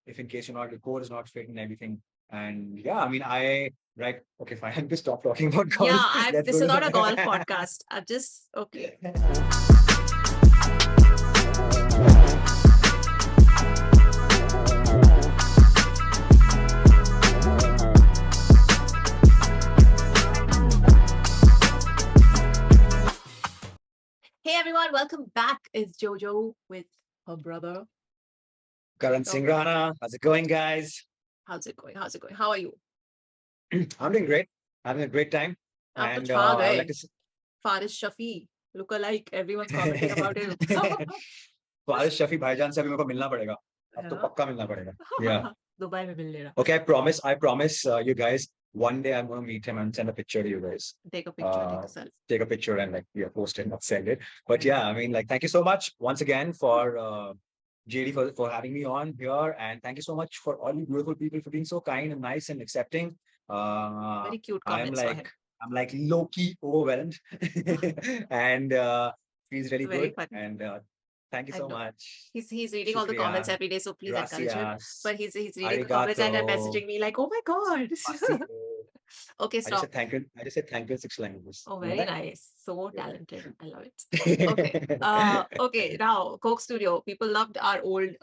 if in case your core is not fit and everything. And yeah, I mean, right. Okay, fine. I'm just stop talking about golf. Yeah, Let's this go is to not a golf the. podcast. I just okay. Hey everyone, welcome back. It's Jojo with her brother. Karan So, How's it going, guys? how's it going? How's it going? How are you? I'm doing great. Having a great time. आप तो And छा I would गए. like to say, Faris Shafi, look alike. Everyone's commenting about him. फारिश Shafi भाईजान से अभी मेरे को मिलना पड़ेगा. अब तो Yeah. पक्का मिलना पड़ेगा. Yeah. दुबई में मिल लेना. Okay, I promise you guys, one day I'm going to meet him and send a picture to you guys. Take a picture, take a selfie. Take a picture and post it and send it. But yeah, I mean, thank you so much once again for JD for having me on here, and thank you so much for all you beautiful people for being so kind and nice and accepting. Very cute I'm comments for him. low key overwhelmed, and feels really Very good. funny. And thank you I so know. much. He's reading all the comments Shukriya. every day, so please encourage him. Gracias. But he's reading the comments and Arigato. messaging me like, oh my god. Pasibo. Okay, I just stop. said thank you. I just said thank you in 6 languages. Oh, You know very that? nice. So Yeah. talented. I love it. Okay. Okay. Now, Coke Studio. People loved our old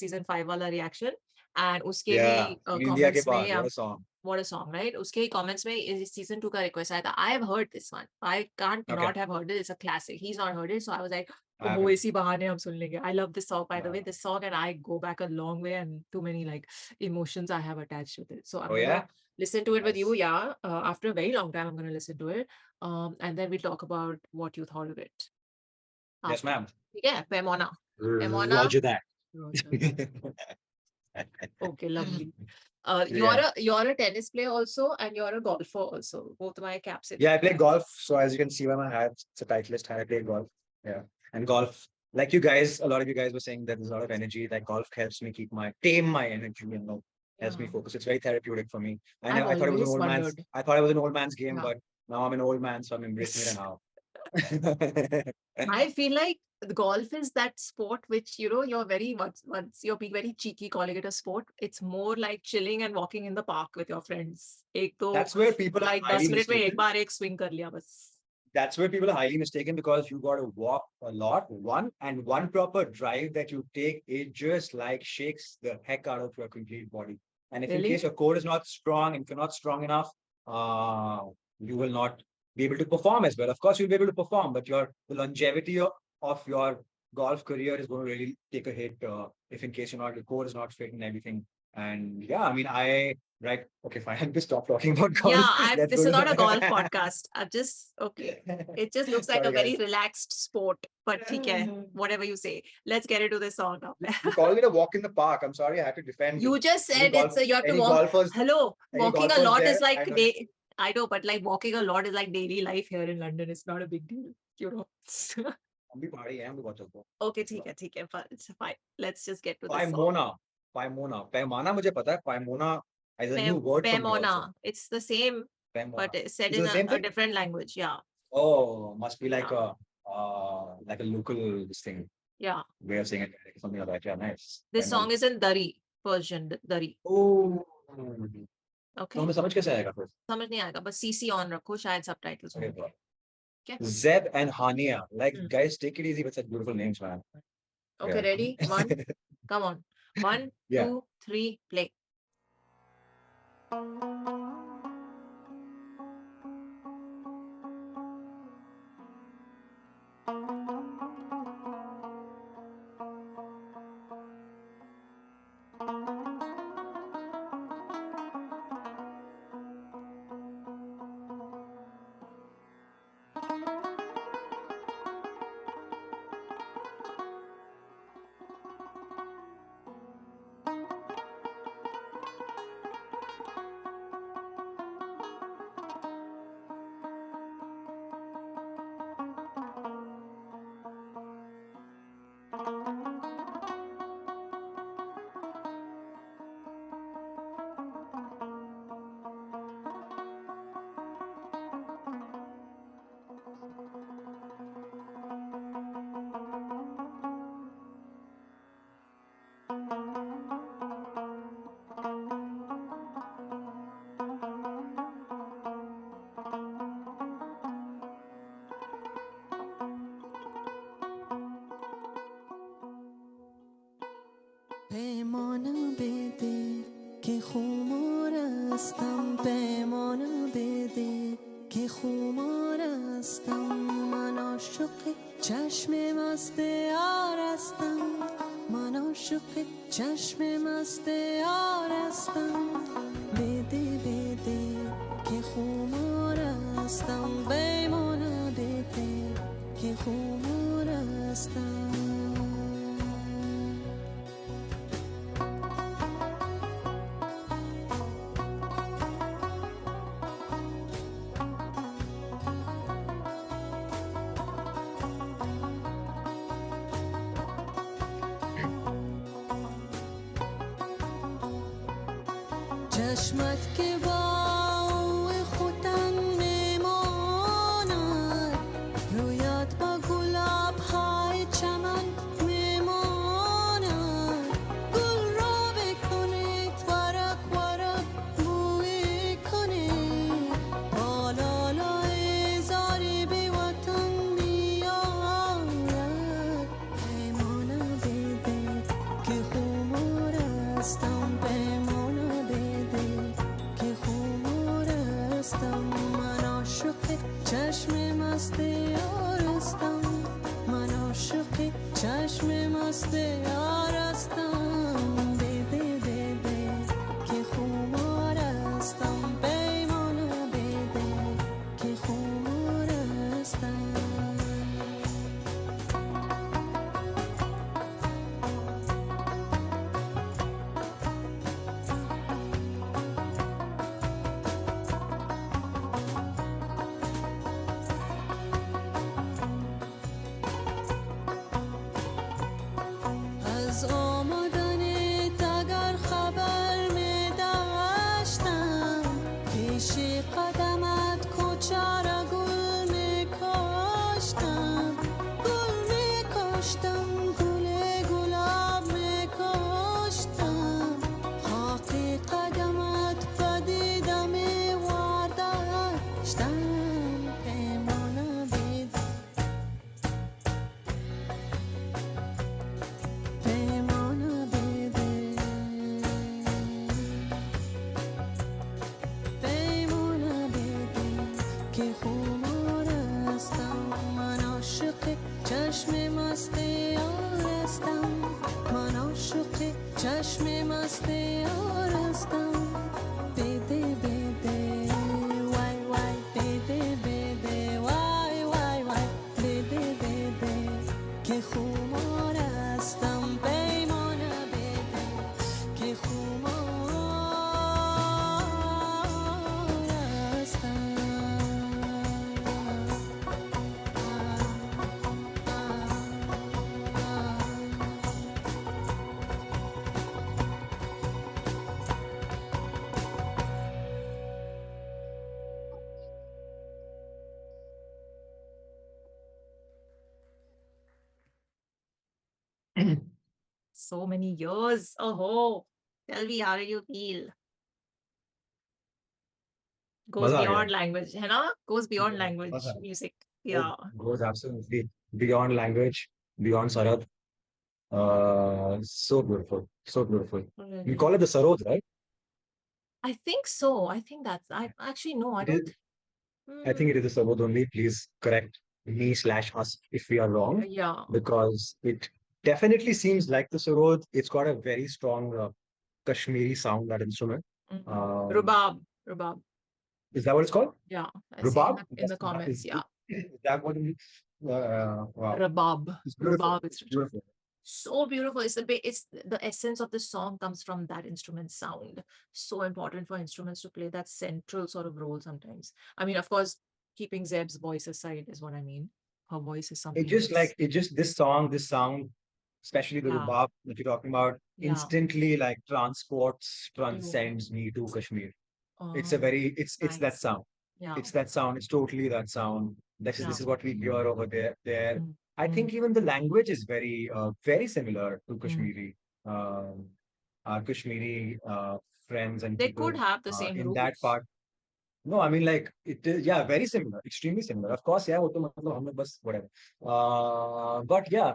season 5 wala reaction. And uske Yeah. hi In India ke comments paas, mein, what a song. what a song, right? Uske hi comments mein is season 2 ka request aaya tha. I have heard this one. I can't Okay. not have heard it. It's a classic. He's not heard it. So I was like, I oh, haven't. isi bahane hum sun lenge. I love this song, by the way. Uh, This song and I go back a long way and too many like emotions I have attached with it. So I'm oh gonna yeah. listen to it with you. Nice. Yeah. After a very long time, I'm gonna listen to it. And then we'll talk about what you thought of it Yes, after. ma'am. Yeah, Paimona. Paimona. Roger that. Roger that. Okay, lovely. Yeah. You're a tennis player also, and you're a golfer also. Both my caps in. Yeah, I play golf. So as you can see by my hat, it's a Titleist hat. I play golf. Yeah. And golf, like you guys, a lot of you guys were saying that there's a lot of energy. Like golf helps me tame my energy, helps me Yeah. focus. It's very therapeutic for me. I've I thought it was an always old man's, wondered. I thought it was an old man's game, Yeah. but now I'm an old man, so I'm embracing it now. I feel like the golf is that sport which you're very once you're being very cheeky calling it a sport. It's more like chilling and walking in the park with your friends. एक तो That's where people are like highly 10 minute में एक mistaken. बार एक swing कर लिया बस. That's where people are highly mistaken because you got to walk a lot. One proper drive that you take, it just like shakes the heck out of your complete body. And if in Really? case your core is not strong, and if you're not strong enough, you will not be able to perform as well. Of course, you'll be able to perform, but the longevity of your golf career is going to really take a hit if in case your core is not fit and everything. And yeah, I mean, right. Okay, fine. I'm just stop talking about golf. Yeah, Let's this go is to not a golf the. podcast. I just okay. It just looks like Sorry, a very guys. relaxed sport, but ठीक है, whatever you say. Let's get into this song now. You called it a walk in the park. I'm sorry, I had to defend You just any said it's you have to any walk. golfers, Hello, any walking a golfers lot there. is like I know. day. I know, but like walking a lot is like daily life here in London. It's not a big deal, you know. हम भी पहाड़ी हैं, हम भी बहुत चलते हैं. Okay, ठीक है, it's fine. Let's just get to this song. Paimona. Paimona मुझे पता है. Paimona is a new word for me also. Paimona. It's the same, Paimona. but it's said Is it in the same a thing? different language. Yeah, Oh, must be yeah, like a local this thing yeah. way of saying it, something like that. Yeah, nice. This Paimona. song is in Dari version. Dari. Oh. तो Okay. हमें समझ कैसे आएगा फिर? समझ नहीं आएगा बस CC on रखो शायद subtitles Okay, होंगे. Okay. Zeb and Haniya. Like, guys, take it easy with such beautiful names, man. Okay, Yeah. ready? One. Come on. One, Yeah. 2, 3, play. پیمانه بده که خمار هستم، پیمانه بده که خمار هستم، من عاشق چشم مست یار هستم، من عاشق چشم مست یار هستم. بده بده که خمار هستم، پیمانه بده که خمار هستم. چشمت که با خودم میماند، رویت با گلاب های چمن میماند، گل را بکنید ورق ورق بوی کنید، بالالای زاری بی وطن میآید. پیمانه بده که خمار هستم، پیمانه بده که خمار هستم، من عاشق چشم مست یار هستم، من عاشق چشم مست یار هستم. بده بده که خمار هستم، پیمانه بده که خمار هستم. از آمدنت اگر خبر می داشتم، پیش قدمت کوچه را گل می کاشتم، گل می کاشتم، گل گلاب می کاشتم، خاک قدمت پدیده می وارداشتم. پیمانه بده پیمانه بده پیمانه بده که خمار هستم، من عاشق چشم مست یار هستم، من عاشق چشم مست یار هستم. بده بده وای وای، بده بده وای وای وای، بده بده که خمار هستم، پیمانه بده که خمار هستم. So many years. Oh, tell me how do you feel? Goes मजा आ गया beyond language, है ना? Goes beyond Yeah, language, मजा music. it Yeah. goes absolutely beyond language, beyond Sarad. So beautiful, so beautiful. We Really. call it the Sarod, right? I think so. I think that's I actually no, I It is. don't I think it mm, is the Sarod only. Please correct me slash us if we are wrong, yeah. because it definitely seems like the Sarod. It's got a very strong Kashmiri sound, that instrument. Um, Rubab. Rubab. is that what it's called? Yeah. I say Rhubarb? in the comments. Yeah. Is that what it is? Wow. Rabab. It's beautiful. Rubab is It's beautiful. so beautiful. It's the essence of the song comes from that instrument sound. So important for instruments to play that central sort of role sometimes. I mean, of course, keeping Zeb's voice aside is what I mean. Her voice is It something just else. like it just this song, this sound, especially the Yeah. rhubarb that you're talking about, Yeah. instantly like transports, You. transcends me to Kashmir. It's a Oh, very it's that nice. sound. Yeah. It's that sound. It's totally that sound. Yeah. This is what we hear over there. There, Mm, I mm, think even the language is very similar to mm. Kashmiri. Our Kashmiri friends and They could people have the same in that roots. part. No, I mean like it is, yeah, very similar, extremely similar. Of course, yeah, वो तो मतलब हम लोग बस whatever. But yeah,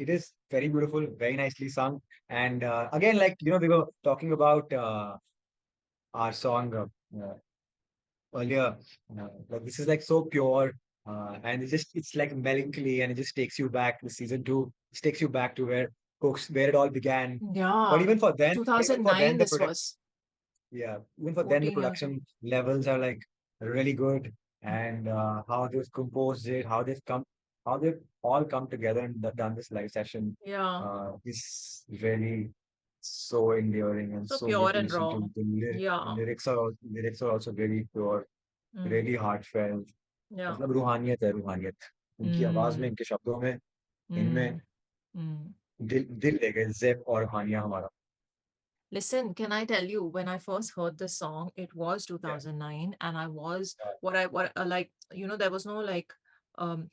it is very beautiful, very nicely sung. And again, like we were talking about our song earlier. Like this is like so pure, and it's like melancholy, and it just takes you back to season two. It takes you back to where it all began. But Yeah, even for then, 2009 the this product, was yeah, even for then the 14 years ago. production levels are like really good, and how they've composed it, how they've all come together and done this live session Yeah, is really so endearing and so so pure good to and listen raw. to. The Yeah. lyrics are also very pure, Mm, really heartfelt. yeah. मतलब रूहानियत है रूहानियत उनकी आवाज में Mm, इनके शब्दों में इनमें mm, mm. दिल दिल ले गए ज़ेब और हानिया हमारा. Listen, can I tell you, when I first heard this song, it was Yeah. 2009, and I was Uh, what like, there was no like, um,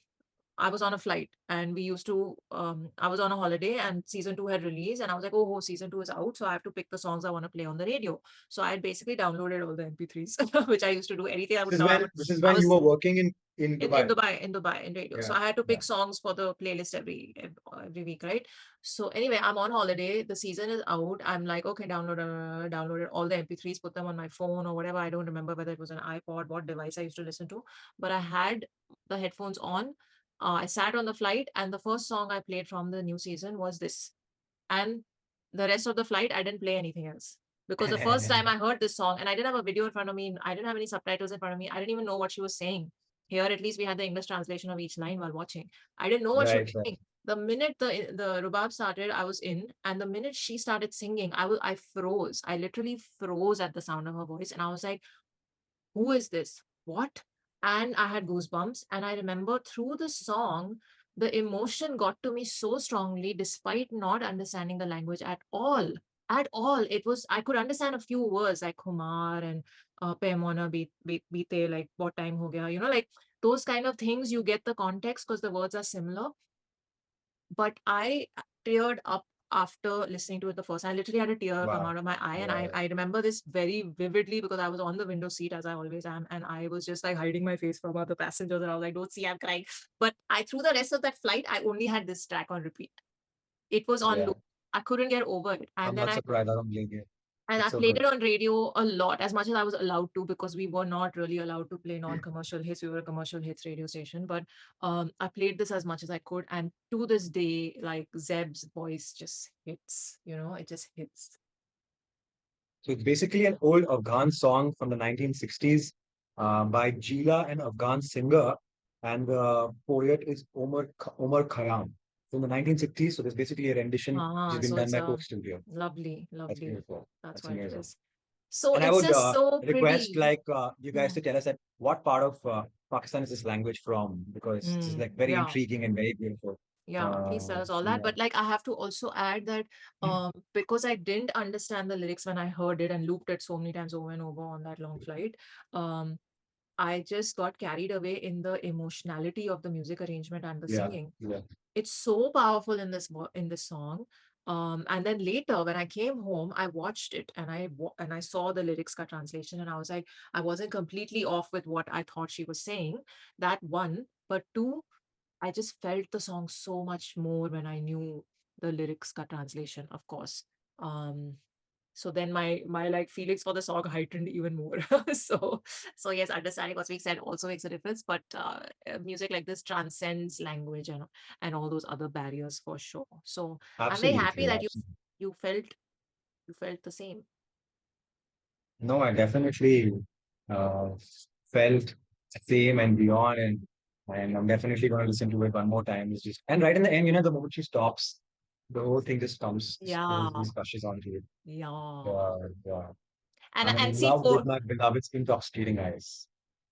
I was on a flight and we used to I was on a holiday and season 2 had released and I was like, oh, season 2 is out. So I have to pick the songs I want to play on the radio. So I had basically downloaded all the MP3s, which I used to do. Anything I would know. this is I when you was were working in in Dubai. Dubai, in radio. So Yeah, I had to yeah. pick songs for the playlist every week, right? So anyway, I'm on holiday. The season is out. I'm like, okay, downloaded all the MP3s, put them on my phone or whatever. I don't remember whether it was an iPod, what device I used to listen to, but I had the headphones on. I sat on the flight, and the first song I played from the new season was this. And the rest of the flight, I didn't play anything else. Because the first time I heard this song, and I didn't have a video in front of me, I didn't have any subtitles in front of me, I didn't even know what she was saying. Here, at least, we had the English translation of each line while watching. I didn't know what she was Right, right. saying. The minute the rubab started, I was in, and the minute she started singing, I froze. I literally froze at the sound of her voice, and I was like, who is this? What? And I had goosebumps. And I remember through the song, the emotion got to me so strongly, despite not understanding the language at all. At all. It was, I could understand a few words like Kumar and Paimona beate, like what time ho gaya, like those kind of things. You get the context because the words are similar, but I teared up after listening to it the first. I literally had a tear come Wow. out of my eye, and Wow. I remember this very vividly because I was on the window seat as I always am, and I was just like hiding my face from other passengers, and I was like, "Don't see, I'm crying." But I through the rest of that flight, I only had this track on repeat. It was on Yeah. loop. I couldn't get over it, I'm and then not surprised. I don't blame you. I It's so played good. it on radio a lot, as much as I was allowed to, because we were not really allowed to play non-commercial hits. We were a commercial hits radio station, but I played this as much as I could. And to this day, like Zeb's voice just hits, it just hits. So it's basically an old Afghan song from the 1960s by Jila, an Afghan singer, and the poet is Omar Khayyam from the 1960s. So there's basically a rendition which has been So done it's by a Coke Studio. lovely, That's lovely. beautiful. That's That's what it amazing. is. So And I it's would just so request pretty. like you guys to tell us that what part of Pakistan is this language from, because this is like very Yeah. intriguing and very beautiful. Yeah, please tell us all that. Yeah. But like, I have to also add that because I didn't understand the lyrics when I heard it and looped it so many times over and over on that long flight, um, I just got carried away in the emotionality of the music arrangement and the Yeah. singing. Yeah. It's so powerful in in this song. And then later, when I came home, I watched it and I saw the lyrics ka translation, and I was like, I wasn't completely off with what I thought she was saying. That one, but two, I just felt the song so much more when I knew the lyrics ka translation, of course. Um, so then my like feelings for the song heightened even more. so so yes, understanding what's being said also makes a difference, but music like this transcends language and all those other barriers for sure. So I'm very happy Absolutely. that Absolutely. you felt the same. No, I definitely uh, felt the same and beyond, and I'm definitely going to listen to it one more time. It's just, and right in the end, the moment she stops, the whole thing just comes, Yeah, just gushes onto it. yeah. Yeah. And I'm and in see love with for my beloved's intoxicating eyes.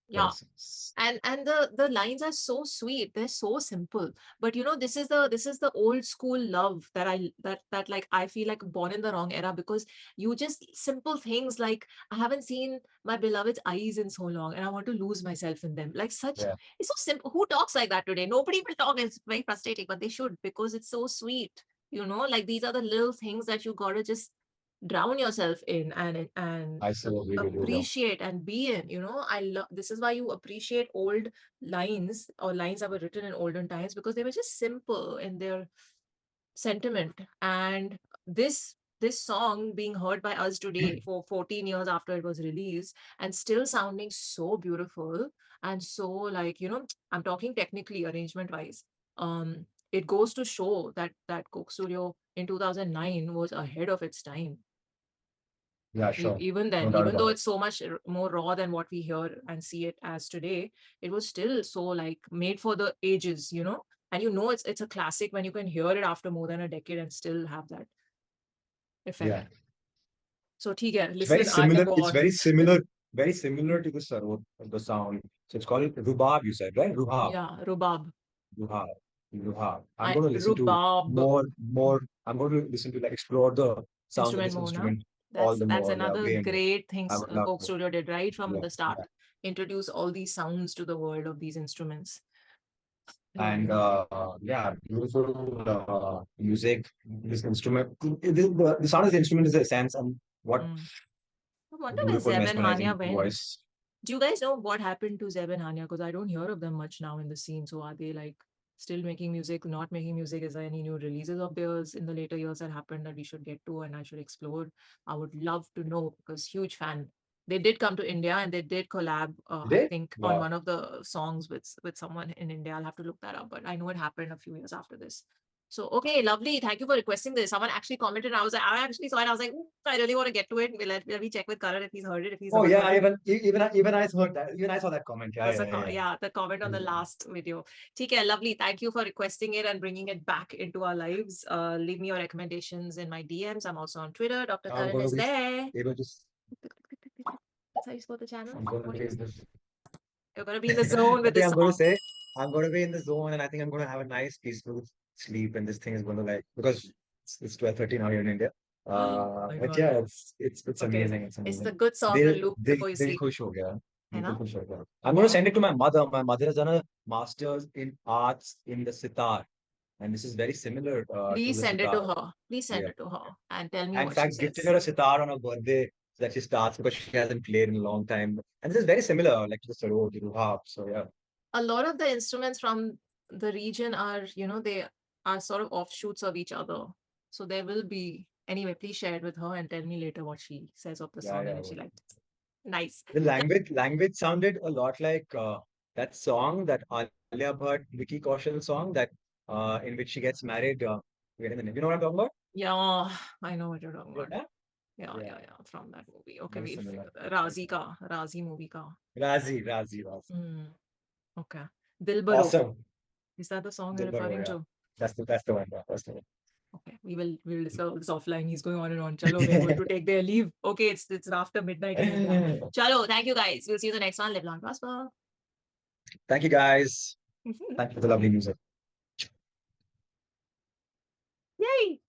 yeah. Yes. And the lines are so sweet, they're so simple, but this is the old school love that like I feel like born in the wrong era, because you just simple things like, I haven't seen my beloved's eyes in so long and I want to lose myself in them, like such. Yeah. It's so simple. Who talks like that today? Nobody will talk. It's very frustrating, but they should, because it's so sweet. Like these are the little things that you gotta just drown yourself in and I so agree with you. appreciate and be in. I love this is why you appreciate old lines or lines that were written in olden times, because they were just simple in their sentiment. And this song being heard by us today for 14 years after it was released and still sounding so beautiful and so, like, I'm talking technically, arrangement wise. It goes to show that Coke Studio in 2009 was ahead of its time. Yeah, sure. Even No then, doubt even though about it. it's so much more raw than what we hear and see it as today, it was still so, like, made for the ages, and it's a classic when you can hear it after more than a decade and still have that effect. Yeah. So ठीक है, It's very listen, I can similar. go It's on. very similar to the sarod, the sound. So it's called rubab, you said, right? Ruhab. Yeah, rhubarb. Ruhab. Ruhab. I'm I going to listen to rhubarb more. I'm going to listen to, like, explore the sound of instrument this more now. instrument all That's the that's more. Yeah, another way more. great I things would love Coke to. Studio did right from Yeah, the start. yeah. Introduce all these sounds to the world of these instruments. And Lovely. yeah, beautiful music. This instrument, the sound of the instrument is the essence, and what Mm. I wonder where beautiful, Zeb and mesmerizing Hania went. voice. Do you guys know what happened to Zeb and Hania? Because I don't hear of them much now in the scene. So are they, like, still making music, not making music? Is there any new releases of theirs in the later years that happened that we should get to and I should explore? I would love to know, because huge fan. They did come to India and they did collab, Did I they? think, on Wow. one of the songs with someone in India. I'll have to look that up, but I know it happened a few years after this. So, okay, lovely. Thank you for requesting this. Someone actually commented, and I actually saw it. I was like, I really want to get to it. Let me check with Karan if he's heard it. If he's Oh heard yeah, it. even I heard that. Even I saw that comment. Yeah, That's yeah, yeah, yeah, the comment on the yeah. last video. Okay, lovely. Thank you for requesting it and bringing it back into our lives. Leave me your recommendations in my DMs. I'm also on Twitter. Dr. I'm Karan going is to be there. able to. That's how you spell the channel. I'm going What to do be you in say? this. You're gonna be in the zone I with think this I'm going to song. say I'm going to be in the zone, and I think I'm going to have a nice, peaceful sleep. And this thing is going to, like, because it's 12:30 now here in India. Oh my But God. yeah, it's Okay. amazing. It's It's amazing. the good song to loop before you Dil sleep. khush ho gaya. You Bilkul know? khush ho gaya. I'm going to send it to my mother. My mother has done a master's in arts in the sitar, and this is very similar to Please the send it to sitar. her. Please send Yeah. it to her and tell me I, in what she fact, gifted says. her a sitar on her birthday so that she starts, because she hasn't played in a long time. And this is very similar, like, to the sarod, to the harp. So yeah. A lot of the instruments from the region are, they are sort of offshoots of each other. So there will be, anyway, please share it with her and tell me later what she says of the Yeah, song yeah. and if she liked it. Nice. The language sounded a lot like that song, that Alia Bhatt, Vicky Kaushal song, that in which she gets married. Wait a minute, you know what I'm talking about? Yeah, I know what you're talking about. Yeah, Yeah, yeah, yeah, yeah. From that movie. Okay, very we similar. Razi movie ka. Razi. Hmm. Okay. Dilbaro. Awesome. Is that the song you're Dilbaro, referring yeah. to? That's the one. Yeah, that's the one. Okay, we'll discuss this offline. He's going on and on. Chalo, we're going to take their leave. Okay, it's after midnight in India. Chalo, thank you guys. We'll see you in the next one. Live long, prosper. Thank you, guys. Thank you for the lovely music. Yay!